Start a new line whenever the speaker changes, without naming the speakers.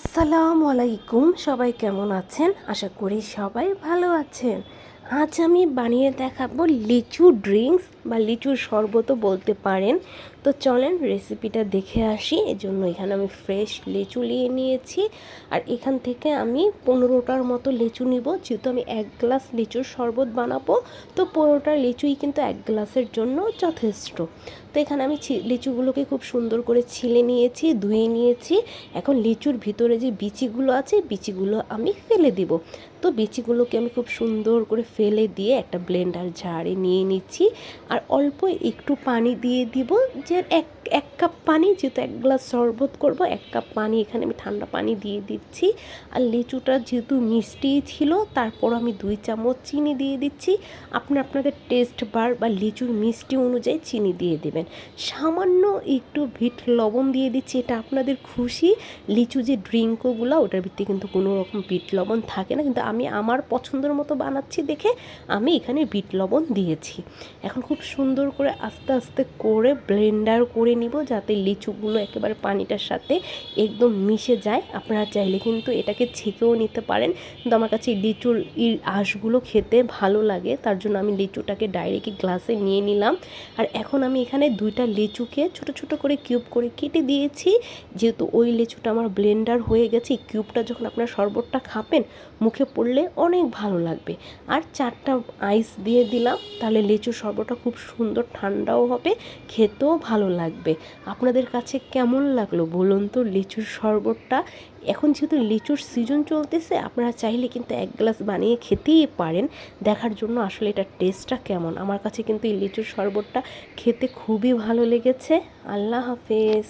আসসালামু আলাইকুম, সবাই কেমন আছেন? আশা করি সবাই ভালো আছেন। আজ আমি বানিয়ে দেখাবো লিচু ড্রিঙ্কস বা লিচুর শরবতও বলতে পারেন। তো চলেন রেসিপিটা দেখে আসি। এজন্য এখানে আমি ফ্রেশ লিচু নিয়ে নিয়েছি, আর এখান থেকে আমি 15টার মতো লিচু নিব। যেহেতু আমি 1 গ্লাস লিচুর শরবত বানাবো, তো 15টা লিচুই কিন্তু 1 গ্লাসের জন্য যথেষ্ট। তো এখানে আমি লিচুগুলোকে খুব সুন্দর করে ছিলে নিয়েছি, ধুয়ে নিয়েছি। এখন লিচুর ভিতরে যে বিচিগুলো আছে, বিচিগুলো আমি ফেলে দিব। তো বিচিগুলোকে আমি খুব সুন্দর করে ফেলে দিয়ে একটা ব্লেন্ডার জারে নিয়ে নিচ্ছি, আর অল্প একটু পানি দিয়ে দিব। যে এক কাপ পানি, যেহেতু 1 গ্লাস শরবত করব, 1 কাপ পানি এখানে আমি ঠান্ডা পানি দিয়ে দিচ্ছি। আর লিচুটা যেহেতু মিষ্টি ছিল, তারপর আমি 2 চামচ চিনি দিয়ে দিচ্ছি। আপনাদের টেস্ট বার বা লিচুর মিষ্টি অনুযায়ী চিনি দিয়ে দেবেন। সামান্য একটু বিট লবণ দিয়ে দিচ্ছি, এটা আপনাদের খুশি। লিচু যে ড্রিঙ্কগুলো, ওটার ভিতরে কিন্তু কোনো রকম বিট লবণ থাকে না, কিন্তু আমি আমার পছন্দের মতো বানাচ্ছি দেখে আমি এখানে বিট লবণ দিয়েছি। এখন খুব সুন্দর করে আস্তে আস্তে করে ব্লেন্ডার করে নিব, যাতে লিচুগুলো একেবারে পানিটার সাথে একদম মিশে যায়। আপনারা চাইলে কিন্তু এটাকে ছেঁকেও নিতে পারেন, কিন্তু আমার কাছে লিচুর আঁশগুলো খেতে ভালো লাগে, তার জন্য আমি লিচুটাকে ডাইরেক্টই গ্লাসে নিয়ে নিলাম। আর এখন আমি এখানে 2টা লিচুকে ছোট ছোট করে কিউব করে কেটে দিয়েছি। যেহেতু ওই লিচুটা আমার ব্লেন্ডার হয়ে গেছে, এই কিউবটা যখন আপনার শরবতটা খাবেন, মুখে পড়লে অনেক ভালো লাগবে। আর 4টা আইস দিয়ে দিলাম, তাহলে লিচুর শরবতটা খুব সুন্দর ঠান্ডাও হবে, খেতেও ভালো লাগবে। আপনাদের কাছে কেমন লাগলো বলুন তো লিচুর শরবতটা? এখন যেহেতু লিচুর সিজন চলতেছে, আপনারা চাইলে কিন্তু 1 গ্লাস বানিয়ে খেতেই পারেন, দেখার জন্য আসলে এটার টেস্টটা কেমন। আমার কাছে কিন্তু এই লিচুর শরবতটা খেতে খুবই ভালো লেগেছে। আল্লাহ হাফেজ।